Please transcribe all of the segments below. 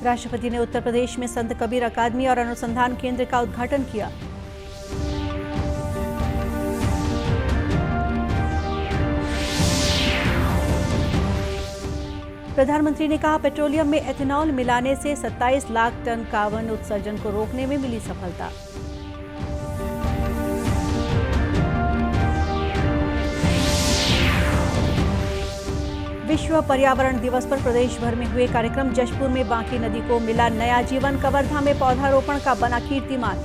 राष्ट्रपति ने उत्तर प्रदेश में संत कबीर अकादमी और अनुसंधान केंद्र का उद्घाटन किया। प्रधानमंत्री ने कहा, पेट्रोलियम में एथेनॉल मिलाने से 27 लाख टन कार्बन उत्सर्जन को रोकने में मिली सफलता। विश्व पर्यावरण दिवस पर प्रदेश भर में हुए कार्यक्रम। जशपुर में बांकी नदी को मिला नया जीवन। कवर्धा में पौधारोपण का बना कीर्तिमान।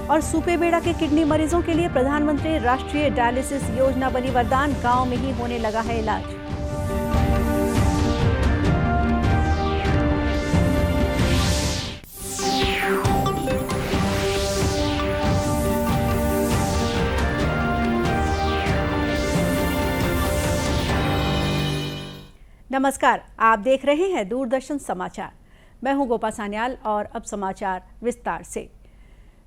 और सुपेबेड़ा के किडनी मरीजों के लिए प्रधानमंत्री राष्ट्रीय डायलिसिस योजना बनी वरदान। गांव में ही होने लगा है इलाज। नमस्कार, आप देख रहे हैं दूरदर्शन समाचार। मैं हूं गोपा सान्याल और अब समाचार विस्तार से।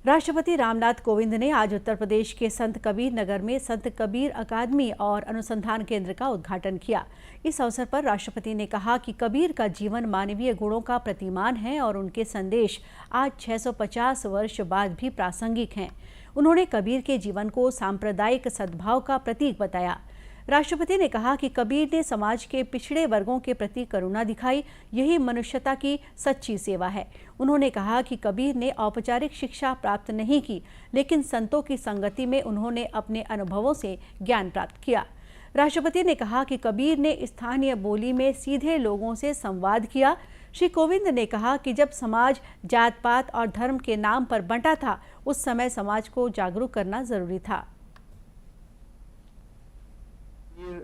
राष्ट्रपति रामनाथ कोविंद ने आज उत्तर प्रदेश के संत कबीर नगर में संत कबीर अकादमी और अनुसंधान केंद्र का उद्घाटन किया। इस अवसर पर राष्ट्रपति ने कहा कि कबीर का जीवन मानवीय गुणों का प्रतिमान है और उनके संदेश आज 650 वर्ष बाद भी प्रासंगिक हैं। उन्होंने कबीर के जीवन को सांप्रदायिक सद्भाव का प्रतीक बताया। राष्ट्रपति ने कहा कि कबीर ने समाज के पिछड़े वर्गों के प्रति करुणा दिखाई, यही मनुष्यता की सच्ची सेवा है। उन्होंने कहा कि कबीर ने औपचारिक शिक्षा प्राप्त नहीं की, लेकिन संतों की संगति में उन्होंने अपने अनुभवों से ज्ञान प्राप्त किया। राष्ट्रपति ने कहा कि कबीर ने स्थानीय बोली में सीधे लोगों से संवाद किया। श्री कोविंद ने कहा कि जब समाज जात पात और धर्म के नाम पर बंटा था, उस समय समाज को जागरूक करना जरूरी था।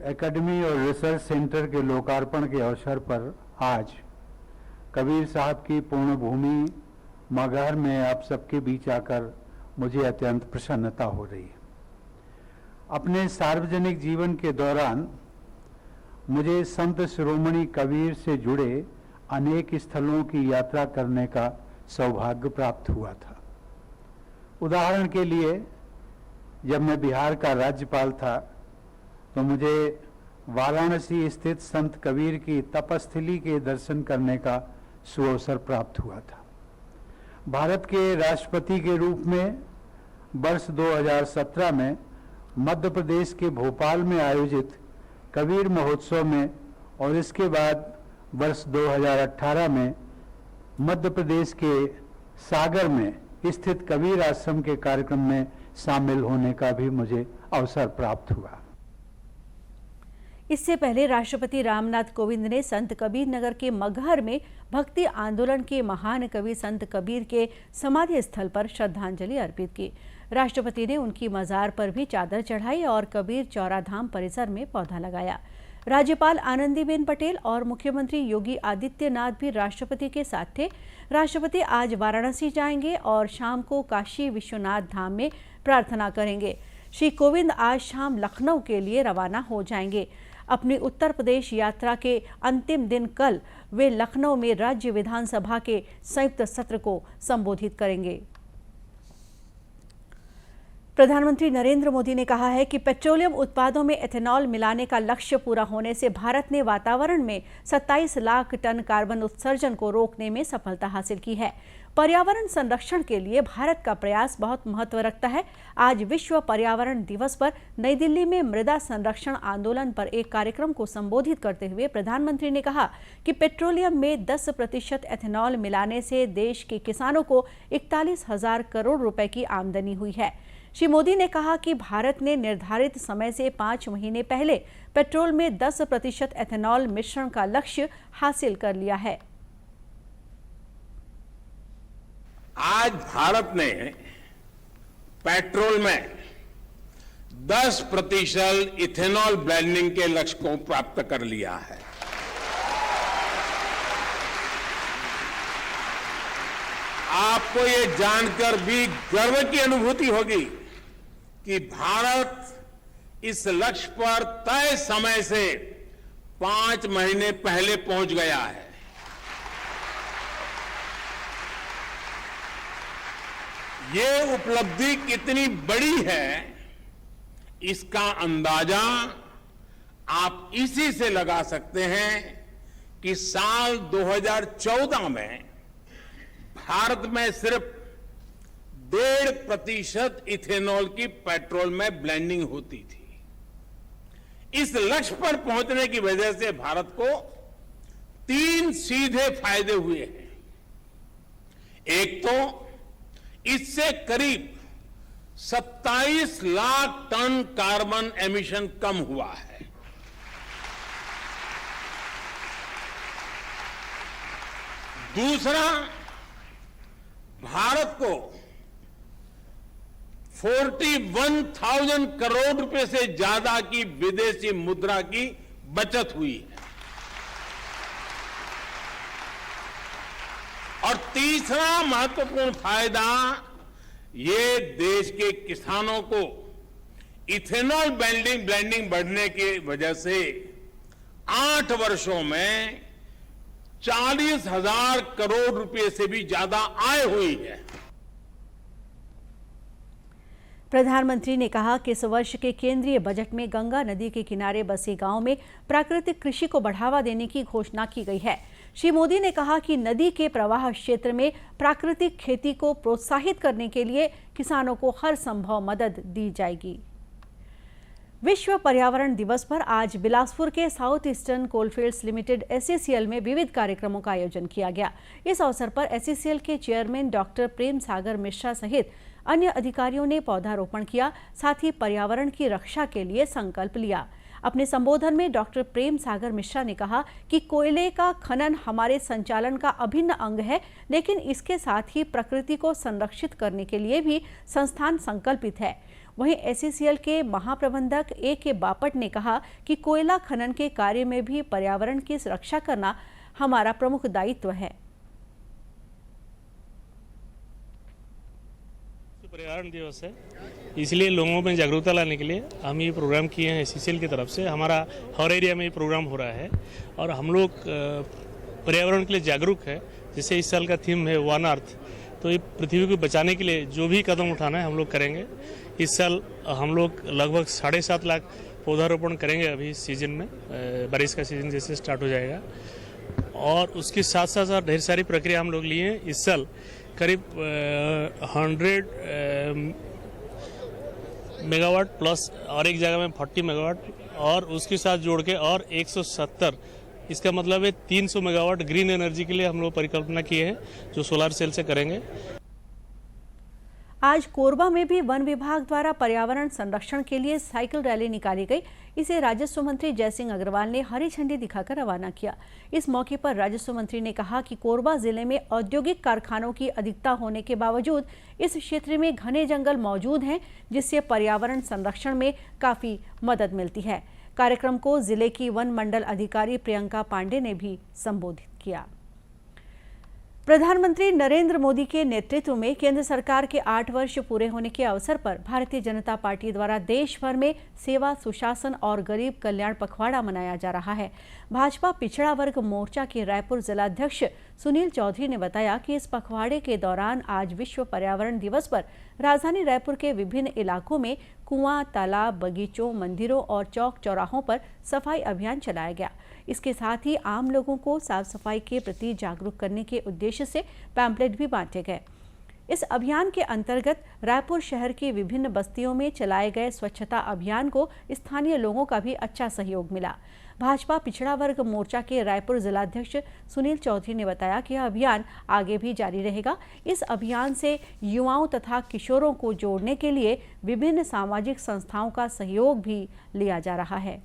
एकेडमी और रिसर्च सेंटर के लोकार्पण के अवसर पर आज कबीर साहब की पूर्ण भूमि मगहर में आप सबके बीच आकर मुझे अत्यंत प्रसन्नता हो रही है। अपने सार्वजनिक जीवन के दौरान मुझे संत शिरोमणि कबीर से जुड़े अनेक स्थलों की यात्रा करने का सौभाग्य प्राप्त हुआ था। उदाहरण के लिए, जब मैं बिहार का राज्यपाल था तो मुझे वाराणसी स्थित संत कबीर की तपस्थली के दर्शन करने का सुअवसर प्राप्त हुआ था। भारत के राष्ट्रपति के रूप में वर्ष 2017 में मध्य प्रदेश के भोपाल में आयोजित कबीर महोत्सव में और इसके बाद वर्ष 2018 में मध्य प्रदेश के सागर में स्थित कबीर आश्रम के कार्यक्रम में शामिल होने का भी मुझे अवसर प्राप्त हुआ। इससे पहले राष्ट्रपति रामनाथ कोविंद ने संत कबीर नगर के मगहर में भक्ति आंदोलन के महान कवि संत कबीर के समाधि स्थल पर श्रद्धांजलि अर्पित की। राष्ट्रपति ने उनकी मजार पर भी चादर चढ़ाई और कबीर चौरा धाम परिसर में पौधा लगाया। राज्यपाल आनंदीबेन पटेल और मुख्यमंत्री योगी आदित्यनाथ भी राष्ट्रपति के साथ थे। राष्ट्रपति आज वाराणसी जाएंगे और शाम को काशी विश्वनाथ धाम में प्रार्थना करेंगे। श्री कोविंद आज शाम लखनऊ के लिए रवाना हो जाएंगे। अपनी उत्तर प्रदेश यात्रा के अंतिम दिन कल वे लखनऊ में राज्य विधानसभा के संयुक्त सत्र को संबोधित करेंगे। प्रधानमंत्री नरेंद्र मोदी ने कहा है कि पेट्रोलियम उत्पादों में एथेनॉल मिलाने का लक्ष्य पूरा होने से भारत ने वातावरण में 27 लाख टन कार्बन उत्सर्जन को रोकने में सफलता हासिल की है। पर्यावरण संरक्षण के लिए भारत का प्रयास बहुत महत्व रखता है। आज विश्व पर्यावरण दिवस पर नई दिल्ली में मृदा संरक्षण आंदोलन पर एक कार्यक्रम को संबोधित करते हुए प्रधानमंत्री ने कहा कि पेट्रोलियम में 10% एथेनॉल मिलाने से देश के किसानों को 41,000 करोड़ रुपए की आमदनी हुई है। श्री मोदी ने कहा कि भारत ने निर्धारित समय से 5 महीने पहले पेट्रोल में 10% एथेनॉल मिश्रण का लक्ष्य हासिल कर लिया है। आज भारत ने पेट्रोल में 10% इथेनॉल ब्लेंडिंग के लक्ष्य को प्राप्त कर लिया है। आपको ये जानकर भी गर्व की अनुभूति होगी कि भारत इस लक्ष्य पर तय समय से 5 महीने पहले पहुंच गया है। ये उपलब्धि कितनी बड़ी है, इसका अंदाजा आप इसी से लगा सकते हैं कि साल 2014 में भारत में सिर्फ 1.5% इथेनॉल की पेट्रोल में ब्लेंडिंग होती थी। इस लक्ष्य पर पहुंचने की वजह से भारत को 3 सीधे फायदे हुए हैं। एक तो इससे करीब 27 लाख टन कार्बन एमिशन कम हुआ है। दूसरा, भारत को 41,000 करोड़ रुपए से ज्यादा की विदेशी मुद्रा की बचत हुई है। और तीसरा महत्वपूर्ण फायदा, ये देश के किसानों को इथेनॉल ब्लेंडिंग बढ़ने की वजह से 8 वर्षों में 40,000 करोड़ रुपए से भी ज्यादा आय हुई है। प्रधानमंत्री ने कहा कि इस वर्ष के केंद्रीय बजट में गंगा नदी के किनारे बसे गांव में प्राकृतिक कृषि को बढ़ावा देने की घोषणा की गई है। श्री मोदी ने कहा कि नदी के प्रवाह क्षेत्र में प्राकृतिक खेती को प्रोत्साहित करने के लिए किसानों को हर संभव मदद दी जाएगी। विश्व पर्यावरण दिवस पर आज बिलासपुर के south eastern coalfields limited SECL में विविध कार्यक्रमों का आयोजन किया गया। इस अवसर पर SECL के चेयरमैन डॉक्टर प्रेम सागर मिश्रा सहित अन्य अधिकारियों ने पौधारोपण किया, साथ ही पर्यावरण की रक्षा के लिए संकल्प लिया। अपने संबोधन में डॉक्टर प्रेम सागर मिश्रा ने कहा कि कोयले का खनन हमारे संचालन का अभिन्न अंग है, लेकिन इसके साथ ही प्रकृति को संरक्षित करने के लिए भी संस्थान संकल्पित है। वहीं SECL के महाप्रबंधक A.K. बापट ने कहा कि कोयला खनन के कार्य में भी पर्यावरण की सुरक्षा करना हमारा प्रमुख दायित्व है। पर्यावरण दिवस है, इसलिए लोगों में जागरूकता लाने के लिए हम ये प्रोग्राम किए हैं। SECL की तरफ से हमारा हर एरिया में ये प्रोग्राम हो रहा है और हम लोग पर्यावरण के लिए जागरूक है। जैसे इस साल का थीम है वन अर्थ, तो ये पृथ्वी को बचाने के लिए जो भी कदम उठाना है हम लोग करेंगे। इस साल हम लोग लगभग 7.5 लाख पौधारोपण करेंगे अभी इस सीजन में, बारिश का सीजन जैसे स्टार्ट हो जाएगा। और उसके साथ साथ ढेर सारी प्रक्रिया हम लोग लिए हैं। इस साल करीब 100 मेगावाट प्लस और एक जगह में 40 मेगावाट और उसके साथ जोड़ के और 170, इसका मतलब है 300 मेगावाट ग्रीन एनर्जी के लिए हम लोग परिकल्पना किए हैं, जो सोलर सेल से करेंगे। आज कोरबा में भी वन विभाग द्वारा पर्यावरण संरक्षण के लिए साइकिल रैली निकाली गई। इसे राजस्व मंत्री जयसिंह अग्रवाल ने हरी झंडी दिखाकर रवाना किया। इस मौके पर राजस्व मंत्री ने कहा कि कोरबा जिले में औद्योगिक कारखानों की अधिकता होने के बावजूद इस क्षेत्र में घने जंगल मौजूद हैं, जिससे पर्यावरण संरक्षण में काफी मदद मिलती है। कार्यक्रम को जिले की वन मंडल अधिकारी प्रियंका पांडे ने भी संबोधित किया। प्रधानमंत्री नरेंद्र मोदी के नेतृत्व में केंद्र सरकार के 8 वर्ष पूरे होने के अवसर पर भारतीय जनता पार्टी द्वारा देश भर में सेवा, सुशासन और गरीब कल्याण पखवाड़ा मनाया जा रहा है। भाजपा पिछड़ा वर्ग मोर्चा के रायपुर जिलाध्यक्ष सुनील चौधरी ने बताया कि इस पखवाड़े के दौरान आज विश्व पर्यावरण दिवस पर राजधानी रायपुर के विभिन्न इलाकों में कुआं, तालाब, बगीचों, मंदिरों और चौक चौराहों पर सफाई अभियान चलाया गया। इसके साथ ही आम लोगों को साफ सफाई के प्रति जागरूक करने के उद्देश्य से पैम्पलेट भी बांटे गए। इस अभियान के अंतर्गत रायपुर शहर की विभिन्न बस्तियों में चलाए गए स्वच्छता अभियान को स्थानीय लोगों का भी अच्छा सहयोग मिला। भाजपा पिछड़ा वर्ग मोर्चा के रायपुर जिलाध्यक्ष सुनील चौधरी ने बताया कि यह अभियान आगे भी जारी रहेगा। इस अभियान से युवाओं तथा किशोरों को जोड़ने के लिए विभिन्न सामाजिक संस्थाओं का सहयोग भी लिया जा रहा है।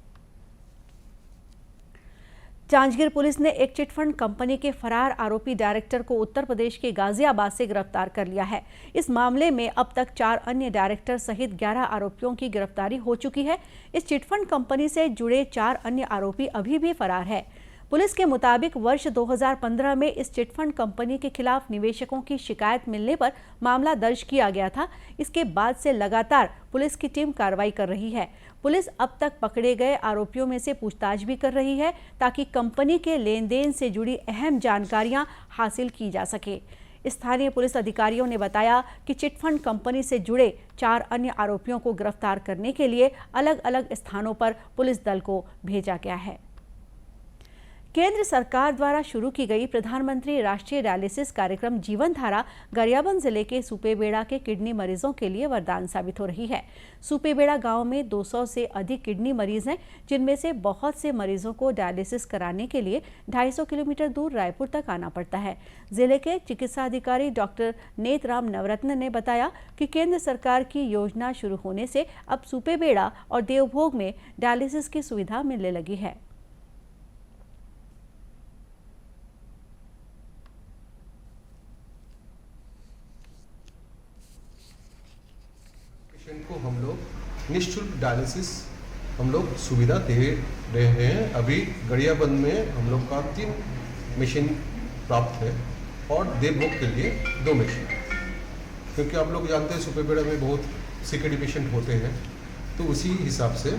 जांजगीर पुलिस ने एक चिटफंड कंपनी के फरार आरोपी डायरेक्टर को उत्तर प्रदेश के गाजियाबाद से गिरफ्तार कर लिया है। इस मामले में अब तक 4 अन्य डायरेक्टर सहित 11 आरोपियों की गिरफ्तारी हो चुकी है। इस चिटफंड कंपनी से जुड़े 4 अन्य आरोपी अभी भी फरार है। पुलिस के मुताबिक वर्ष 2015 में इस चिटफंड कंपनी के खिलाफ निवेशकों की शिकायत मिलने पर मामला दर्ज किया गया था। इसके बाद से लगातार पुलिस की टीम कार्रवाई कर रही है। पुलिस अब तक पकड़े गए आरोपियों में से पूछताछ भी कर रही है ताकि कंपनी के लेन देन से जुड़ी अहम जानकारियां हासिल की जा सके। स्थानीय पुलिस अधिकारियों ने बताया कि चिटफंड कंपनी से जुड़े 4 अन्य आरोपियों को गिरफ्तार करने के लिए अलग अलग स्थानों पर पुलिस दल को भेजा गया है। केंद्र सरकार द्वारा शुरू की गई प्रधानमंत्री राष्ट्रीय डायलिसिस कार्यक्रम जीवन धारा गरियाबंद जिले के सुपेबेड़ा के किडनी मरीजों के लिए वरदान साबित हो रही है। सुपेबेड़ा गांव में 200 से अधिक किडनी मरीज हैं, जिनमें से बहुत से मरीजों को डायलिसिस कराने के लिए 250 किलोमीटर दूर रायपुर तक आना पड़ता है। जिले के चिकित्सा अधिकारी डॉक्टर नेतराम नवरत्न ने बताया कि केंद्र सरकार की योजना शुरू होने से अब सुपेबेड़ा और देवभोग में डायलिसिस की सुविधा मिलने लगी है। पेशेंट को हम लोग निःशुल्क डायलिसिस हम लोग सुविधा दे रहे हैं। अभी गरियाबंद में हम लोग का 3 मशीन प्राप्त है और देवभोग के लिए 2 मशीन, क्योंकि आप लोग जानते हैं सुपेबेड़ा में बहुत सीकेडी पेशेंट होते हैं, तो उसी हिसाब से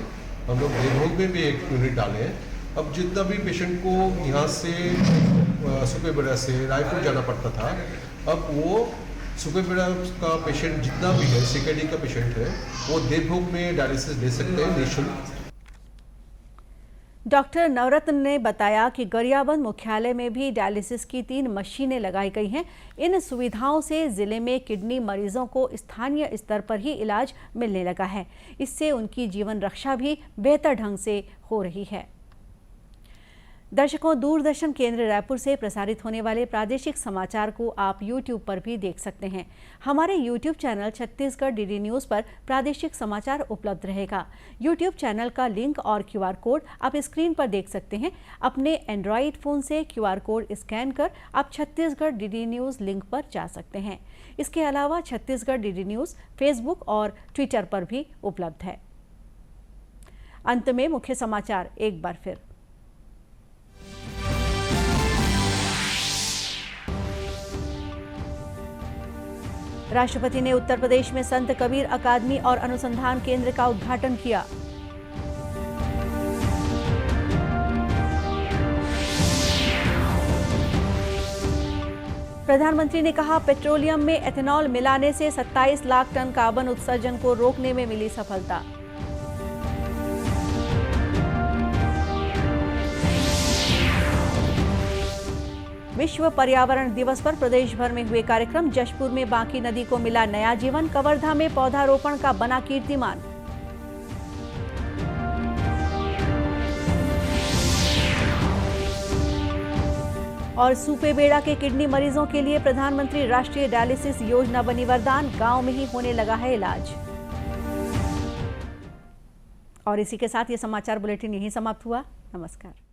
हम लोग देवभोग में भी 1 यूनिट डाले हैं। अब जितना भी पेशेंट को यहाँ से सुपेबेड़ा से रायपुर जाना पड़ता था, अब वो सुपेबेड़ा का पेशेंट जितना भी है, सीकेडी का पेशेंट है, वो देवभोग में डायलिसिस ले सकते हैं निःशुल्क। डॉक्टर नवरत्न ने बताया कि गरियाबंद मुख्यालय में भी डायलिसिस की 3 मशीनें लगाई गई हैं। इन सुविधाओं से जिले में किडनी मरीजों को स्थानीय स्तर पर ही इलाज मिलने लगा है। इससे उनकी जीवन रक्षा भी बेहतर ढंग से हो रही है। दर्शकों, दूरदर्शन केंद्र रायपुर से प्रसारित होने वाले प्रादेशिक समाचार को आप YouTube पर भी देख सकते हैं। हमारे YouTube channel Chhattisgarh DD news पर प्रादेशिक समाचार उपलब्ध रहेगा। YouTube चैनल का लिंक और QR कोड आप स्क्रीन पर देख सकते हैं। अपने एंड्रॉइड फ़ोन से QR कोड स्कैन कर आप छत्तीसगढ़ DD न्यूज़ लिंक पर जा सकते हैं। इसके अलावा छत्तीसगढ़ DD न्यूज़ फेसबुक और ट्विटर पर भी उपलब्ध है। अंत में मुख्य समाचार एक बार फिर। राष्ट्रपति ने उत्तर प्रदेश में संत कबीर अकादमी और अनुसंधान केंद्र का उद्घाटन किया। प्रधानमंत्री ने कहा, पेट्रोलियम में एथेनॉल मिलाने से 27 लाख टन कार्बन उत्सर्जन को रोकने में मिली सफलता। विश्व पर्यावरण दिवस पर प्रदेश भर में हुए कार्यक्रम। जशपुर में बांकी नदी को मिला नया जीवन। कवर्धा में पौधारोपण का बना कीर्तिमान। और सुपेबेड़ा के किडनी मरीजों के लिए प्रधानमंत्री राष्ट्रीय डायलिसिस योजना बनी वरदान। गांव में ही होने लगा है इलाज। और इसी के साथ ये समाचार बुलेटिन यहीं समाप्त हुआ। नमस्कार।